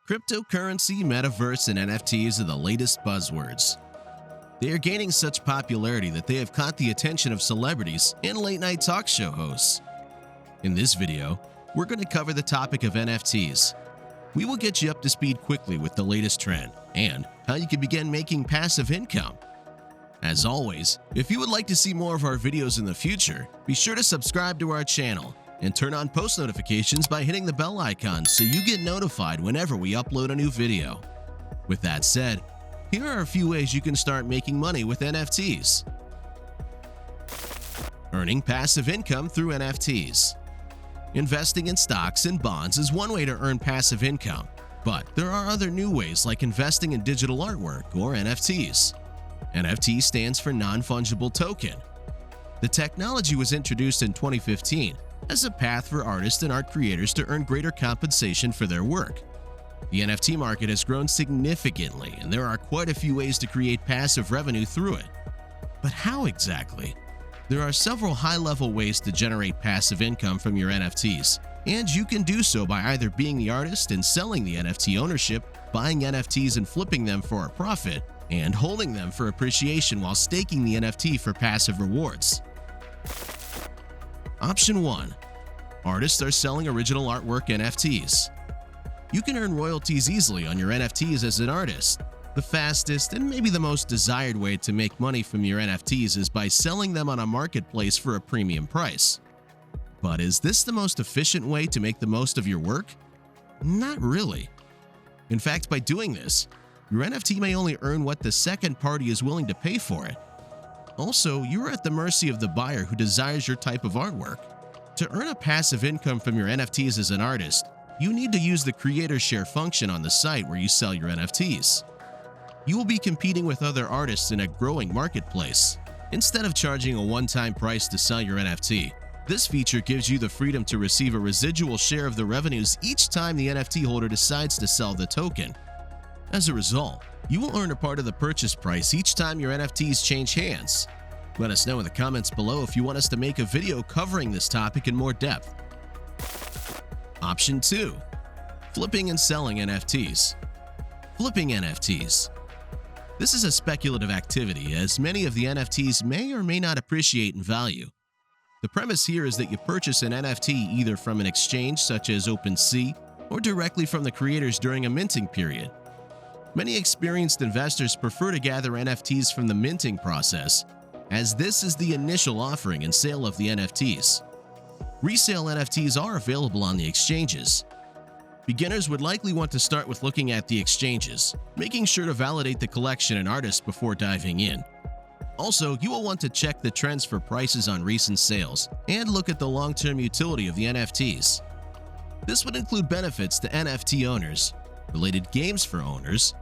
Cryptocurrency, metaverse, and NFTs are the latest buzzwords. They are gaining such popularity that they have caught the attention of celebrities and late-night talk show hosts. In this video, we're going to cover the topic of NFTs. We will get you up to speed quickly with the latest trend and how you can begin making passive income. As always, if you would like to see more of our videos in the future, be sure to subscribe to our channel and turn on post notifications by hitting the bell icon so you get notified whenever we upload a new video. With that said, here are a few ways you can start making money with NFTs. Earning passive income through NFTs. Investing in stocks and bonds is one way to earn passive income, but there are other new ways like investing in digital artwork or NFTs. NFT stands for non-fungible token. The technology was introduced in 2015 as a path for artists and art creators to earn greater compensation for their work. The NFT market has grown significantly, and there are quite a few ways to create passive revenue through it. But how exactly? There are several high-level ways to generate passive income from your NFTs, and you can do so by either being the artist and selling the NFT ownership, buying NFTs and flipping them for a profit, and holding them for appreciation while staking the NFT for passive rewards. Option 1. Artists are selling original artwork NFTs. You can earn royalties easily on your NFTs as an artist. The fastest and maybe the most desired way to make money from your NFTs is by selling them on a marketplace for a premium price. But is this the most efficient way to make the most of your work? Not really. In fact, by doing this, your NFT may only earn what the second party is willing to pay for it. Also, you are at the mercy of the buyer who desires your type of artwork. To earn a passive income from your NFTs as an artist, you need to use the Creator Share function on the site where you sell your NFTs. You will be competing with other artists in a growing marketplace. Instead of charging a one-time price to sell your NFT, this feature gives you the freedom to receive a residual share of the revenues each time the NFT holder decides to sell the token. As a result, you will earn a part of the purchase price each time your NFTs change hands. Let us know in the comments below if you want us to make a video covering this topic in more depth. Option 2. Flipping and selling NFTs. Flipping NFTs. This is a speculative activity as many of the NFTs may or may not appreciate in value. The premise here is that you purchase an NFT either from an exchange such as OpenSea or directly from the creators during a minting period. Many experienced investors prefer to gather NFTs from the minting process, as this is the initial offering and sale of the NFTs. Resale NFTs are available on the exchanges. Beginners would likely want to start with looking at the exchanges, making sure to validate the collection and artist before diving in. Also, you will want to check the trends for prices on recent sales and look at the long-term utility of the NFTs. This would include benefits to NFT owners, related games for owners,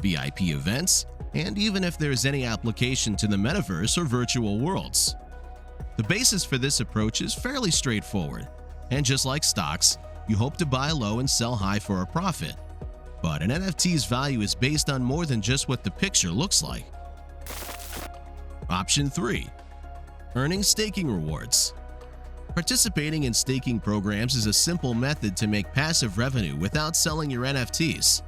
VIP events, and even if there is any application to the metaverse or virtual worlds. The basis for this approach is fairly straightforward, and just like stocks, you hope to buy low and sell high for a profit. But an NFT's value is based on more than just what the picture looks like. Option 3. Earning staking rewards. Participating in staking programs is a simple method to make passive revenue without selling your NFTs.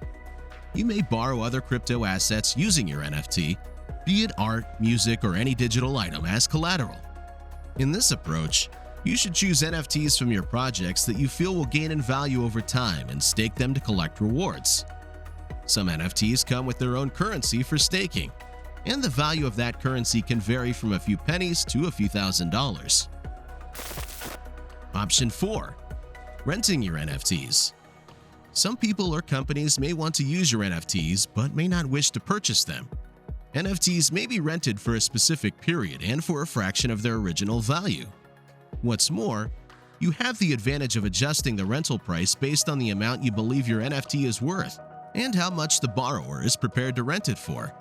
You may borrow other crypto assets using your NFT, be it art, music, or any digital item as collateral. In this approach, you should choose NFTs from your projects that you feel will gain in value over time and stake them to collect rewards. Some NFTs come with their own currency for staking, and the value of that currency can vary from a few pennies to a few $1,000s. Option 4. Renting your NFTs. Some people or companies may want to use your NFTs but may not wish to purchase them. NFTs may be rented for a specific period and for a fraction of their original value. What's more, you have the advantage of adjusting the rental price based on the amount you believe your NFT is worth and how much the borrower is prepared to rent it for.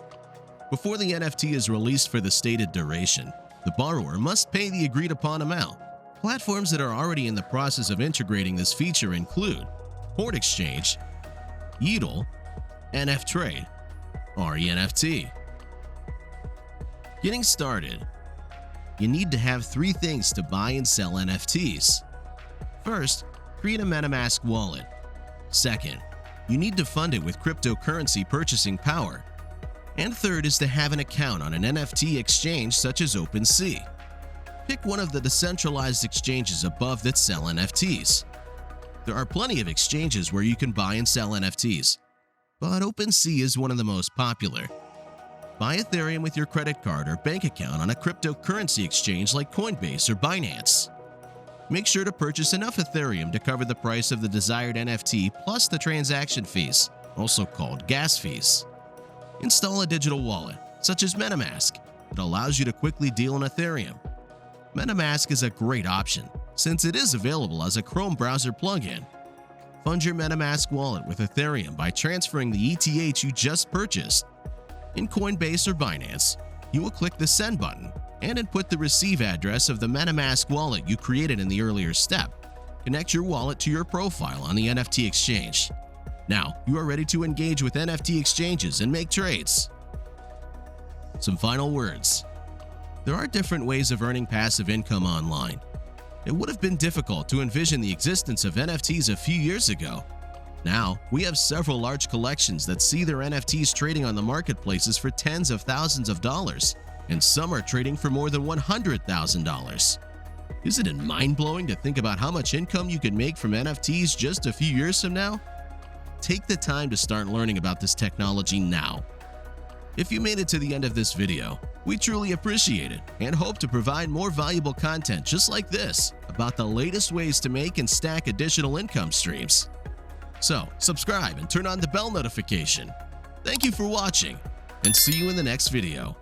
Before the NFT is released for the stated duration, the borrower must pay the agreed-upon amount. Platforms that are already in the process of integrating this feature include Port Exchange, Yeedle, NFTrade, RENFT. Getting started. You need to have 3 things to buy and sell NFTs. First, create a MetaMask wallet. Second, you need to fund it with cryptocurrency purchasing power. And third is to have an account on an NFT exchange such as OpenSea. Pick one of the decentralized exchanges above that sell NFTs. There are plenty of exchanges where you can buy and sell NFTs, but OpenSea is one of the most popular. Buy Ethereum with your credit card or bank account on a cryptocurrency exchange like Coinbase or Binance. Make sure to purchase enough Ethereum to cover the price of the desired NFT plus the transaction fees, also called gas fees. Install a digital wallet, such as MetaMask, that allows you to quickly deal in Ethereum. MetaMask is a great option since it is available as a Chrome browser plugin. Fund your MetaMask wallet with Ethereum by transferring the ETH you just purchased. In Coinbase or Binance, you will click the Send button and input the receive address of the MetaMask wallet you created in the earlier step. Connect your wallet to your profile on the NFT exchange. Now, you are ready to engage with NFT exchanges and make trades. Some final words. There are different ways of earning passive income online. It would have been difficult to envision the existence of NFTs a few years ago. Now, we have several large collections that see their NFTs trading on the marketplaces for tens of thousands of dollars, and some are trading for more than $100,000. Isn't it mind-blowing to think about how much income you can make from NFTs just a few years from now? Take the time to start learning about this technology now. If you made it to the end of this video, we truly appreciate it and hope to provide more valuable content just like this about the latest ways to make and stack additional income streams. So, subscribe and turn on the bell notification. Thank you for watching, and see you in the next video.